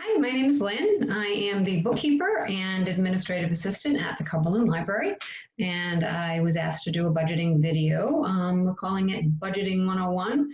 Hi, my name is Lynn. I am the bookkeeper and administrative assistant at the Cumberland Library, and I was asked to do a budgeting video. We're calling it Budgeting 101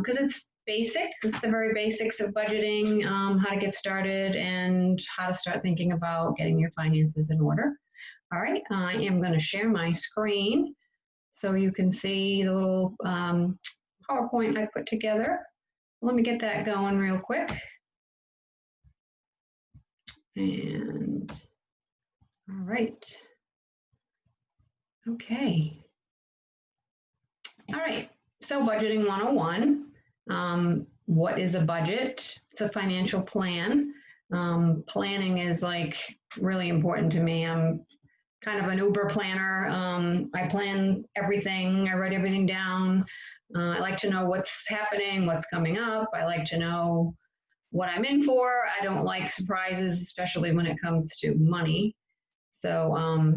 because it's basic. It's the very basics of budgeting, how to get started and how to start thinking about getting your finances in order. All right, I am going to share my screen so you can see the little PowerPoint I put together. Let me get that going real quick. And all right. Okay. All right. So budgeting 101. What is a budget? It's a financial plan. Planning is like really important to me. I'm kind of an uber planner. I plan everything. I write everything down. I like to know what's happening, what's coming up. I like to know what I'm in for. I don't like surprises, especially when it comes to money. So,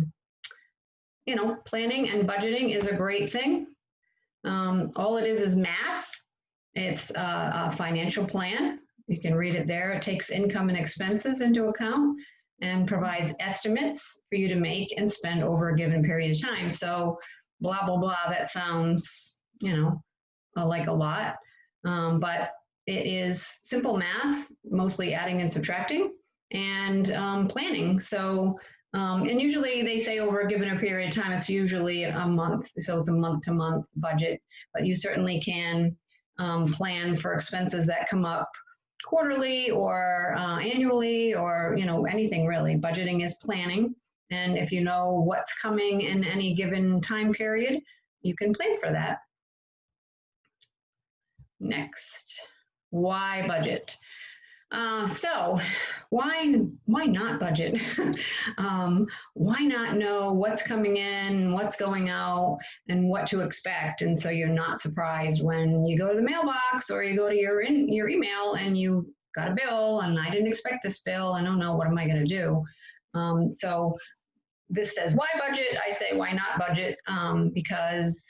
you know, planning and budgeting is a great thing. All it is math. It's a financial plan. You can read it there. It takes income and expenses into account and provides estimates for you to make and spend over a given period of time. So blah, blah, blah, that sounds, you know, like a lot, but it is simple math, mostly adding and subtracting, and planning. So, and usually they say over a given period of time, it's usually a month. So it's a month-to-month budget, but you certainly can plan for expenses that come up quarterly or annually or, you know, anything really. Budgeting is planning. And if you know what's coming in any given time period, you can plan for that. Next. Why budget? So why not budget? Why not know what's coming in, what's going out, and what to expect? And so you're not surprised when you go to the mailbox or you go to your email and you got a bill and I didn't expect this bill and oh no, what am I going to do? So this says why budget? I say why not budget? Because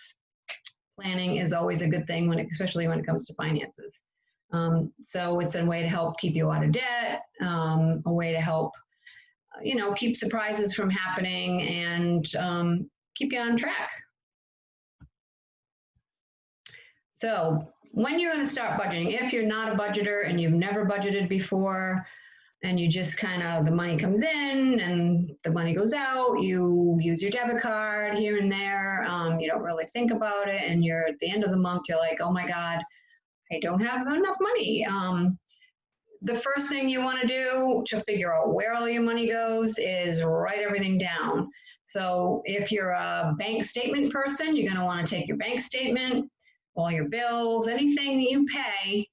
planning is always a good thing especially when it comes to finances. So it's a way to help keep you out of debt, a way to help, you know, keep surprises from happening and keep you on track. So when you're going to start budgeting, if you're not a budgeter and you've never budgeted before and you just kind of, the money comes in and the money goes out, you use your debit card here and there, you don't really think about it, and you're at the end of the month, you're like, oh my God, I don't have enough money. The first thing you want to do to figure out where all your money goes is write everything down. So if you're a bank statement person, you're going to want to take your bank statement, all your bills, anything that you pay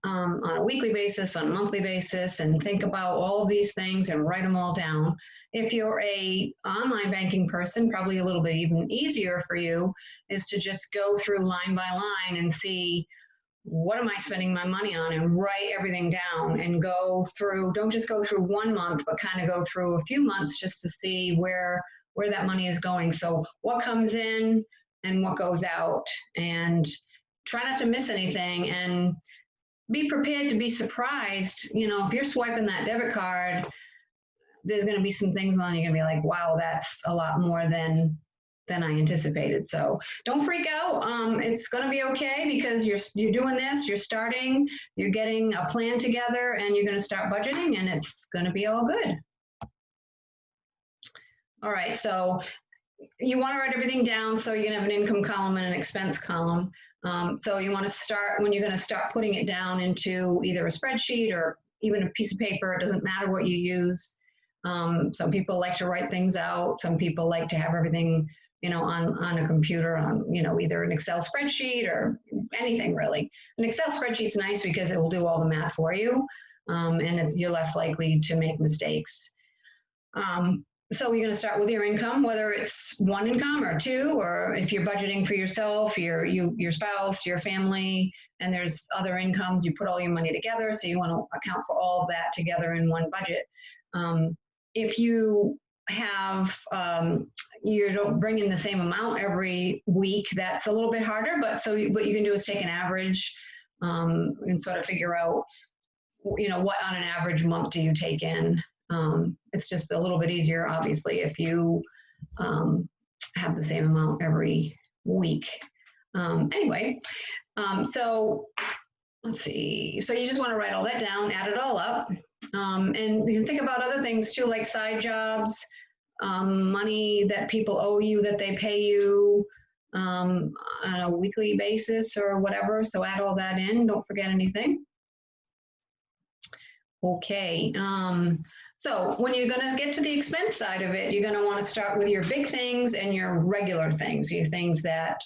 on a weekly basis, on a monthly basis, and think about all of these things and write them all down. If you're a online banking person, probably a little bit even easier for you is to just go through line by line and see what am I spending my money on and write everything down and go through, don't just go through 1 month, but kind of go through a few months just to see where that money is going. So what comes in and what goes out, and try not to miss anything and be prepared to be surprised. You know, if you're swiping that debit card, there's going to be some things on you're going to be like, wow, that's a lot more than I anticipated. So don't freak out. It's going to be okay because you're doing this, you're starting, you're getting a plan together, and you're going to start budgeting, and it's going to be all good. All right, so you want to write everything down so you can have an income column and an expense column. So you want to start, when you're going to start putting it down into either a spreadsheet or even a piece of paper, it doesn't matter what you use. Some people like to write things out. Some people like to have everything, you know, on a computer, on, you know, either an Excel spreadsheet or anything really. An Excel spreadsheet's nice because it will do all the math for you, and you're less likely to make mistakes. So you're going to start with your income, whether it's one income or two, or if you're budgeting for yourself, your spouse, your family, and there's other incomes, you put all your money together. So you want to account for all of that together in one budget. If you have, you don't bring in the same amount every week, that's a little bit harder, but so what you can do is take an average and sort of figure out you know, what on an average month do you take in? It's just a little bit easier, obviously, if you have the same amount every week. Anyway, so let's see. So you just want to write all that down, add it all up. And you can think about other things too, like side jobs, money that people owe you that they pay you on a weekly basis or whatever. So add all that in, don't forget anything. Okay, so when you're gonna get to the expense side of it, you're gonna wanna start with your big things and your regular things, your things that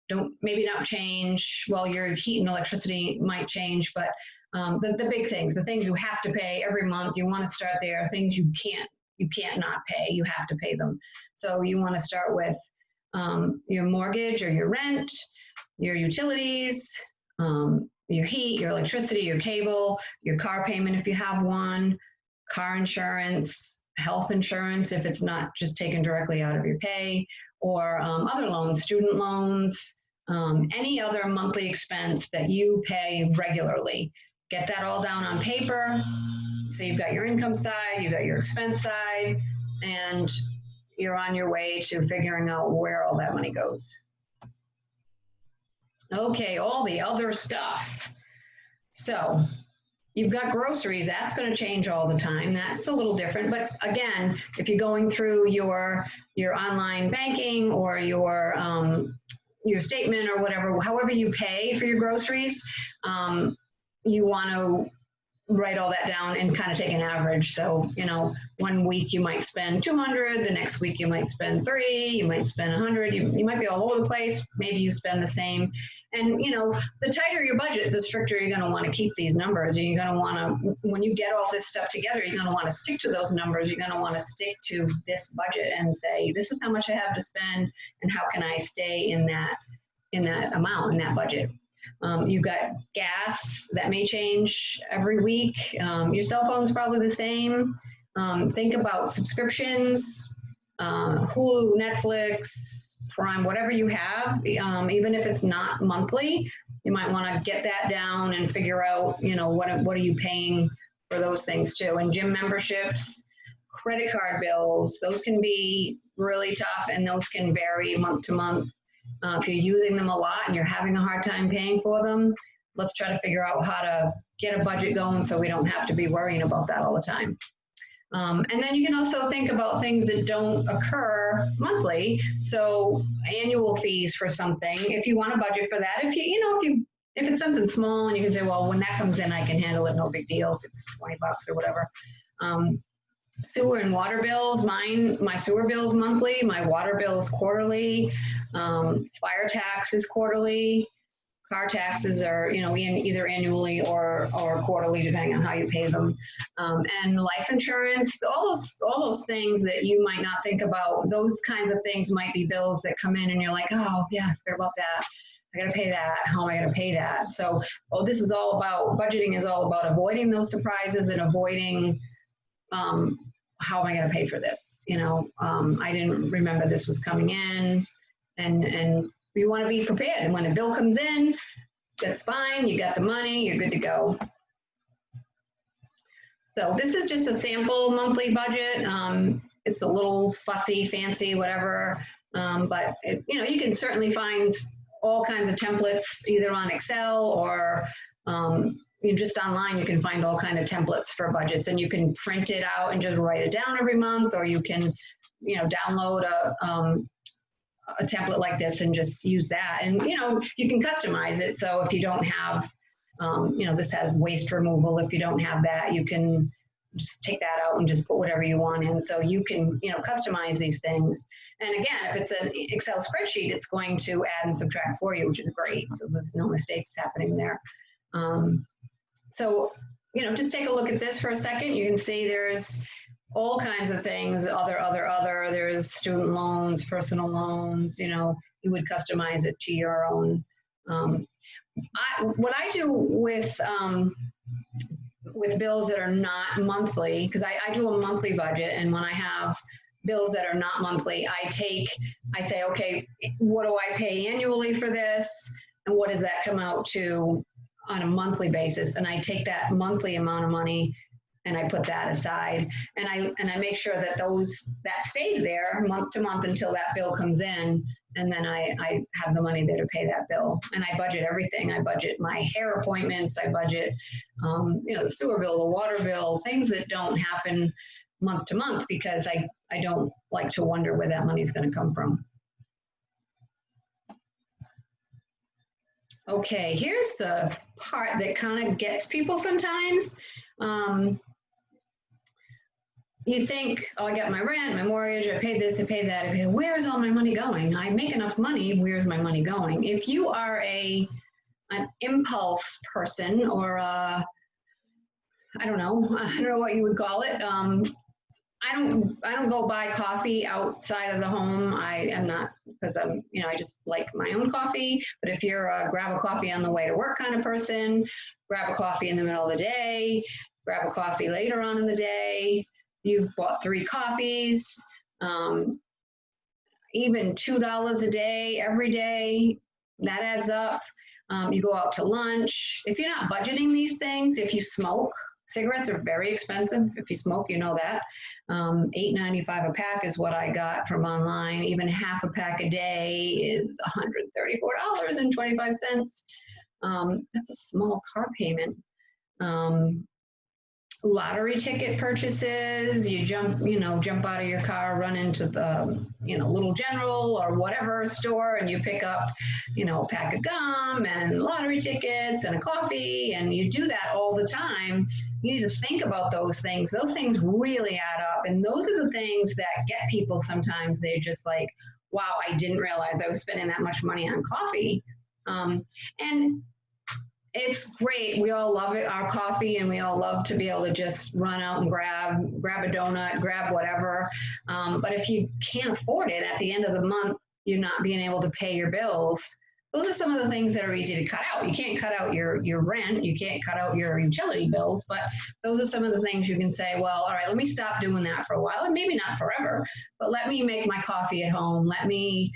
don't, maybe not change. Well, your heat and electricity might change, but the big things, the things you have to pay every month, you wanna start there. Things you can't not pay, you have to pay them. So you wanna start with your mortgage or your rent, your utilities, your heat, your electricity, your cable, your car payment if you have one, car insurance, health insurance if it's not just taken directly out of your pay, or other loans, student loans, any other monthly expense that you pay regularly. Get that all down on paper. So you've got your income side, you've got your expense side, and you're on your way to figuring out where all that money goes. Okay, all the other stuff. So you've got groceries, that's going to change all the time. That's a little different, but again, if you're going through your online banking or your statement or whatever, however you pay for your groceries, you want to write all that down and kind of take an average. So, you know, one week you might spend 200, the next week you might spend 3, you might spend 100, you might be all over the place, maybe you spend the same. And, you know, the tighter your budget, the stricter you're going to want to keep these numbers. And you're going to want to, when you get all this stuff together, you're going to want to stick to those numbers. You're going to want to stick to this budget and say, this is how much I have to spend and how can I stay in that amount, in that budget. You've got gas that may change every week. Your cell phone's probably the same. Think about subscriptions, Hulu, Netflix, Prime, whatever you have, even if it's not monthly, you might want to get that down and figure out, you know, what are you paying for those things too. And gym memberships, credit card bills, those can be really tough and those can vary month to month. If you're using them a lot and you're having a hard time paying for them, let's try to figure out how to get a budget going so we don't have to be worrying about that all the time. And then you can also think about things that don't occur monthly. So annual fees for something, if you want to budget for that, if it's something small and you can say, well, when that comes in, I can handle it, no big deal, if it's $20 or whatever. Sewer and water bills, my sewer bill is monthly, my water bill is quarterly, fire tax is quarterly, car taxes are, you know, either annually or quarterly, depending on how you pay them. And life insurance, all those things that you might not think about, those kinds of things might be bills that come in and you're like, oh yeah, I forgot about that. I gotta pay that, how am I gonna pay that? So, this is all about, budgeting is all about avoiding those surprises and avoiding, how am I going to pay for this? You know, I didn't remember this was coming in, and you want to be prepared. And when a bill comes in, that's fine. You got the money. You're good to go. So this is just a sample monthly budget. It's a little fussy, fancy, whatever. But you know, you can certainly find all kinds of templates either on Excel or just online. You can find all kinds of templates for budgets, and you can print it out and just write it down every month, or you can, you know, download a template like this and just use that. And, you know, you can customize it. So if you don't have, you know, this has waste removal. If you don't have that, you can just take that out and just put whatever you want in. So you can, you know, customize these things. And again, if it's an Excel spreadsheet, it's going to add and subtract for you, which is great. So there's no mistakes happening there. So, you know, just take a look at this for a second. You can see there's all kinds of things, other, there's student loans, personal loans, you know, you would customize it to your own. What I do with bills that are not monthly, because I do a monthly budget, and when I have bills that are not monthly, I say, okay, what do I pay annually for this? And what does that come out to on a monthly basis, and I take that monthly amount of money and I put that aside, and I make sure that that stays there month to month until that bill comes in, and then I have the money there to pay that bill. And I budget everything. I budget my hair appointments. I budget, the sewer bill, the water bill, things that don't happen month to month, because I don't like to wonder where that money's going to come from. Okay, here's the part that kind of gets people sometimes. You think, oh, I got my rent, my mortgage, I paid this, I paid that. I pay, where's all my money going? I make enough money, where's my money going? If you are an impulse person, or I don't know what you would call it. I don't go buy coffee outside of the home. I am not, because I just like my own coffee. But if you're a grab a coffee on the way to work kind of person, grab a coffee in the middle of the day, grab a coffee later on in the day, you've bought 3 coffees, even $2 a day, every day, that adds up. You go out to lunch. If you're not budgeting these things, if you smoke, cigarettes are very expensive. If you smoke, you know that. $8.95 a pack is what I got from online. Even half a pack a day is $134.25. That's a small car payment. Lottery ticket purchases, you jump out of your car, run into the, Little General or whatever store, and you pick up, a pack of gum and lottery tickets and a coffee, and you do that all the time. You need to think about those things. Those things really add up, and those are the things that get people sometimes. They're just like, wow, I didn't realize I was spending that much money on coffee. And it's great. We all love it, our coffee, and we all love to be able to just run out and grab a donut, grab whatever. But if you can't afford it at the end of the month, you're not being able to pay your bills. Those are some of the things that are easy to cut out. You can't cut out your rent. You can't cut out your utility bills, but those are some of the things you can say, well, all right, let me stop doing that for a while, and maybe not forever, but let me make my coffee at home. Let me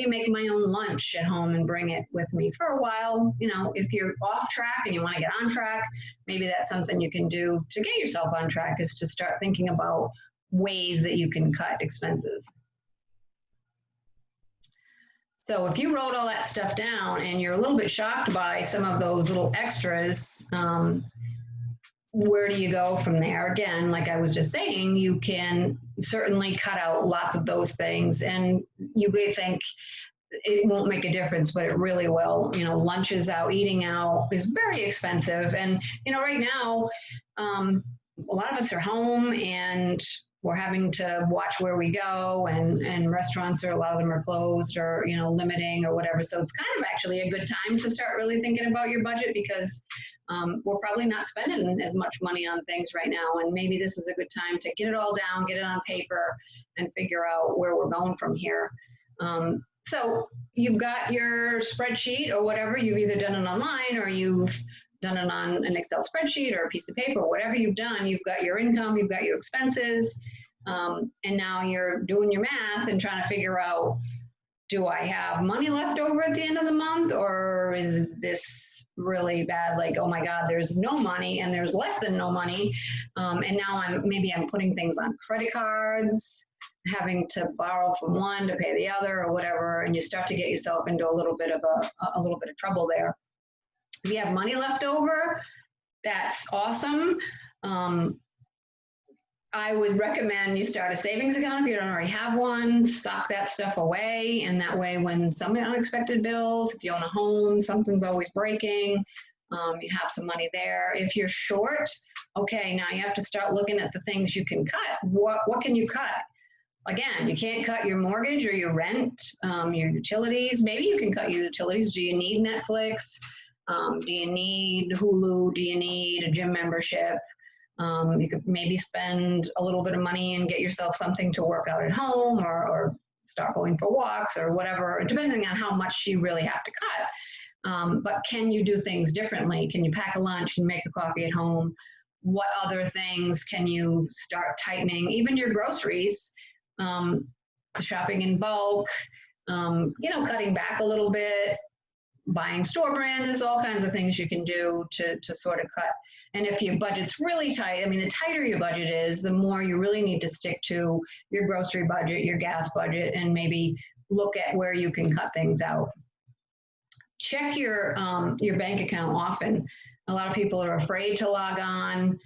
make my own lunch at home and bring it with me for a while. If you're off track and you want to get on track, maybe that's something you can do to get yourself on track, is to start thinking about ways that you can cut expenses. So if you wrote all that stuff down and you're a little bit shocked by some of those little extras, where do you go from there? Again, like I was just saying, you can certainly cut out lots of those things, and you may think it won't make a difference, but it really will. Lunches out, eating out is very expensive. And, right now, a lot of us are home and we're having to watch where we go, and restaurants a lot of them are closed, or, limiting or whatever. So it's kind of actually a good time to start really thinking about your budget, because we're probably not spending as much money on things right now. And maybe this is a good time to get it all down, get it on paper, and figure out where we're going from here. So you've got your spreadsheet or whatever. You've either done it online or you've done it on an Excel spreadsheet or a piece of paper. Whatever you've done, you've got your income, you've got your expenses, and now you're doing your math and trying to figure out, do I have money left over at the end of the month, or is this really bad? Like, oh my God, there's no money, and there's less than no money. And now I'm putting things on credit cards, having to borrow from one to pay the other or whatever. And you start to get yourself into a little bit of trouble there. If you have money left over, that's awesome. I would recommend you start a savings account if you don't already have one. Sock that stuff away, and that way when some unexpected bills, if you own a home, something's always breaking, you have some money there. If you're short, okay, now you have to start looking at the things you can cut. What can you cut? Again, you can't cut your mortgage or your rent, your utilities. Maybe you can cut your utilities. Do you need Netflix? Do you need Hulu? Do you need a gym membership? You could maybe spend a little bit of money and get yourself something to work out at home, or start going for walks or whatever, depending on how much you really have to cut. But can you do things differently? Can you pack a lunch? Can you make a coffee at home? What other things can you start tightening? Even your groceries, shopping in bulk, cutting back a little bit. buying store brand. There's all kinds of things you can do to sort of cut. And if your budget's really tight, I mean, the tighter your budget is, the more you really need to stick to your grocery budget, your gas budget, and maybe look at where you can cut things out. Check your bank account often. A lot of people are afraid to log on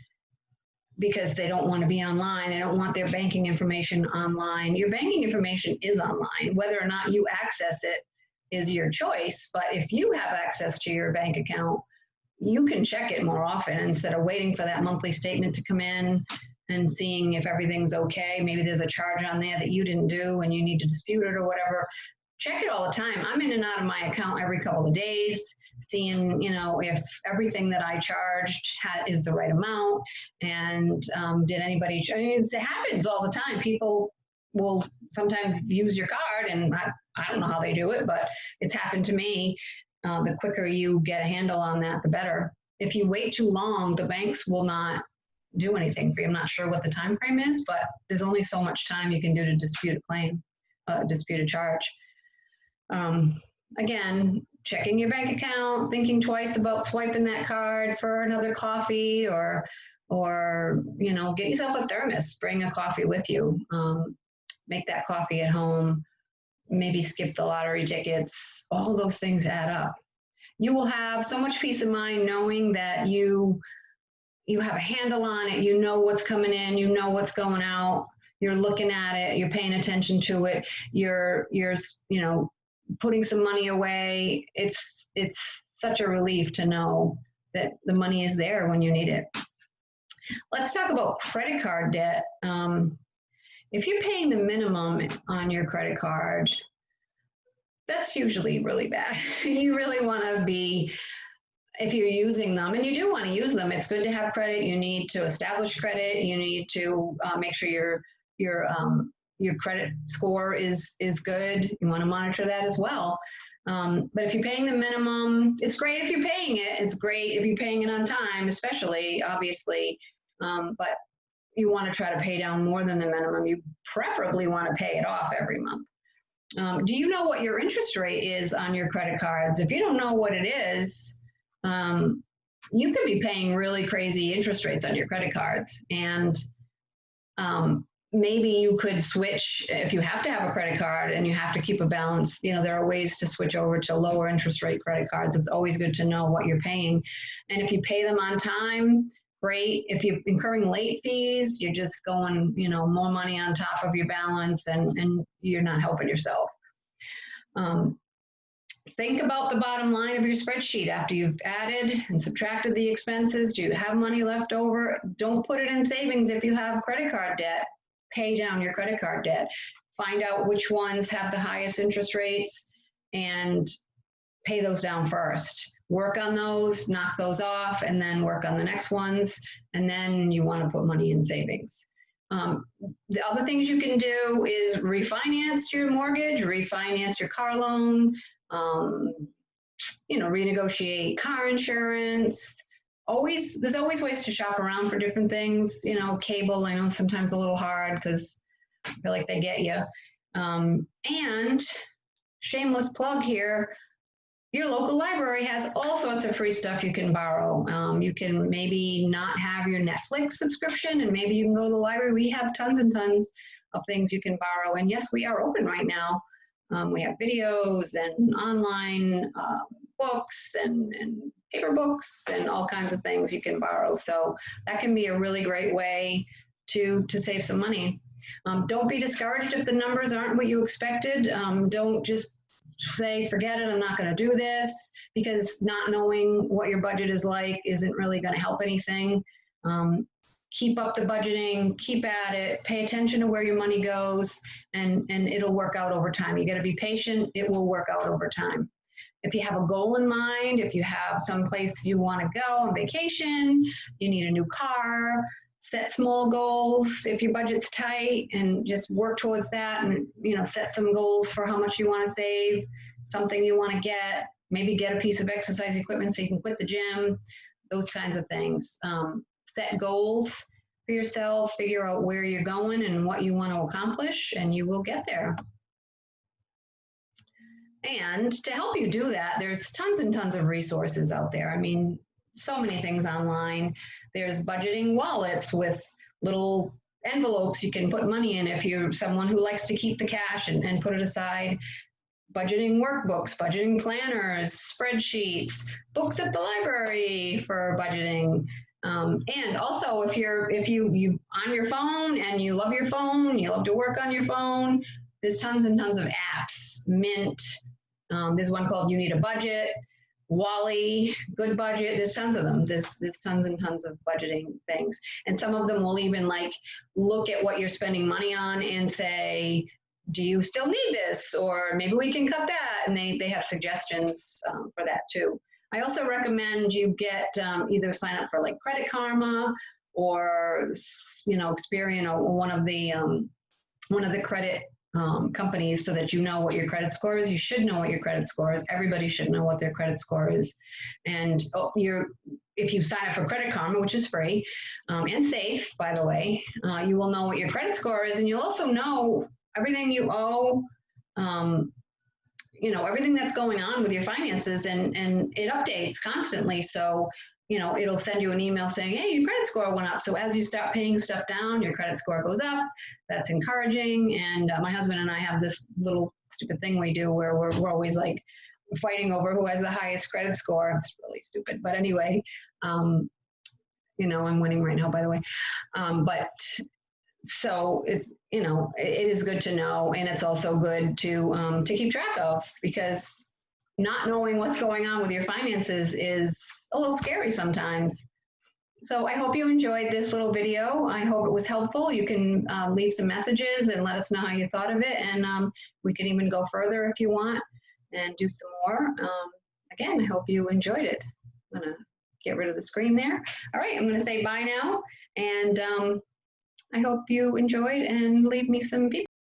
because they don't want to be online. They don't want their banking information online. Your banking information is online. Whether or not you access it is your choice. But if you have access to your bank account, you can check it more often instead of waiting for that monthly statement to come in and seeing if everything's okay. Maybe there's a charge on there that you didn't do and you need to dispute it or whatever. Check it all the time. I'm in and out of my account every couple of days, seeing, if everything that I charged is the right amount, and did anybody, it happens all the time. People will sometimes use your card, and I don't know how they do it, but it's happened to me. The quicker you get a handle on that, the better. If you wait too long, the banks will not do anything for you. I'm not sure what the time frame is, but there's only so much time you can do to dispute a claim, dispute a charge. Again, checking your bank account, thinking twice about swiping that card for another coffee, or get yourself a thermos, bring a coffee with you, make that coffee at home, maybe skip the lottery tickets. All those things add up. You will have so much peace of mind knowing that you have a handle on it, you know what's coming in, you know what's going out, you're looking at it, you're paying attention to it, you're putting some money away. It's such a relief to know that the money is there when you need it. Let's talk about credit card debt. If you're paying the minimum on your credit card, that's usually really bad. You really want to be, if you're using them, and you do want to use them, it's good to have credit. You need to establish credit. You need to make sure your credit score is good. You want to monitor that as well. But if you're paying the minimum, it's great if you're paying it. It's great if you're paying it on time, especially, obviously. But you want to try to pay down more than the minimum. You preferably want to pay it off every month. Do you know what your interest rate is on your credit cards? If you don't know what it is, you could be paying really crazy interest rates on your credit cards. And maybe you could switch, if you have to have a credit card and you have to keep a balance, there are ways to switch over to lower interest rate credit cards. It's always good to know what you're paying. And if you pay them on time, great. If you're incurring late fees, you're just going, more money on top of your balance, and you're not helping yourself. Think about the bottom line of your spreadsheet after you've added and subtracted the expenses. Do you have money left over? Don't put it in savings if you have credit card debt. Pay down your credit card debt. Find out which ones have the highest interest rates and pay those down first. Work on those, knock those off, and then work on the next ones. And then you want to put money in savings. The other things you can do is refinance your mortgage, refinance your car loan, renegotiate car insurance. There's always ways to shop around for different things. Cable, I know sometimes a little hard because I feel like they get you. And shameless plug here, your local library has all sorts of free stuff you can borrow. You can maybe not have your Netflix subscription, and maybe you can go to the library. We have tons and tons of things you can borrow. And yes, we are open right now. We have videos and online books and paper books and all kinds of things you can borrow. So that can be a really great way to save some money. Don't be discouraged if the numbers aren't what you expected. Don't just say, forget it, I'm not going to do this, because not knowing what your budget is like isn't really going to help anything. Keep up the budgeting, keep at it, pay attention to where your money goes, and it'll work out over time. You got to be patient, it will work out over time. If you have a goal in mind, if you have someplace you want to go on vacation, you need a new car, set small goals if your budget's tight, and just work towards that, and set some goals for how much you want to save, something you want to get, maybe get a piece of exercise equipment so you can quit the gym, those kinds of things. Set goals for yourself, figure out where you're going and what you want to accomplish, and you will get there. And to help you do that, there's tons and tons of resources out there. I mean, so many things online. There's budgeting wallets with little envelopes you can put money in if you're someone who likes to keep the cash and put it aside. Budgeting workbooks, budgeting planners, spreadsheets, books at the library for budgeting. And also, if you on your phone and you love your phone, you love to work on your phone, there's tons and tons of apps. Mint, there's one called You Need a Budget, Wally, Good Budget. There's tons of them. There's tons and tons of budgeting things, and some of them will even like look at what you're spending money on and say, do you still need this? Or maybe we can cut that. And they have suggestions for that too. I also recommend you get either sign up for like Credit Karma or, you know, Experian or one of the credit companies so that you know what your credit score is. You should know what your credit score is. Everybody should know what their credit score is. And if you sign up for Credit Karma, which is free and safe, by the way, you will know what your credit score is, and you'll also know everything you owe, you know, everything that's going on with your finances, and it updates constantly. So, you know, it'll send you an email saying, hey, your credit score went up. So as you start paying stuff down, your credit score goes up. That's encouraging. And my husband and I have this little stupid thing we do where we're always like fighting over who has the highest credit score. It's really stupid. But anyway, you know, I'm winning right now, by the way. But so it's, you know, it is good to know, and it's also good to keep track of, because not knowing what's going on with your finances is a little scary sometimes. So I hope you enjoyed this little video. I hope it was helpful. You can leave some messages and let us know how you thought of it, and we can even go further if you want and do some more. Again, I hope you enjoyed it. I'm gonna get rid of the screen there. All right, I'm gonna say bye now, and I hope you enjoyed, and leave me some feedback.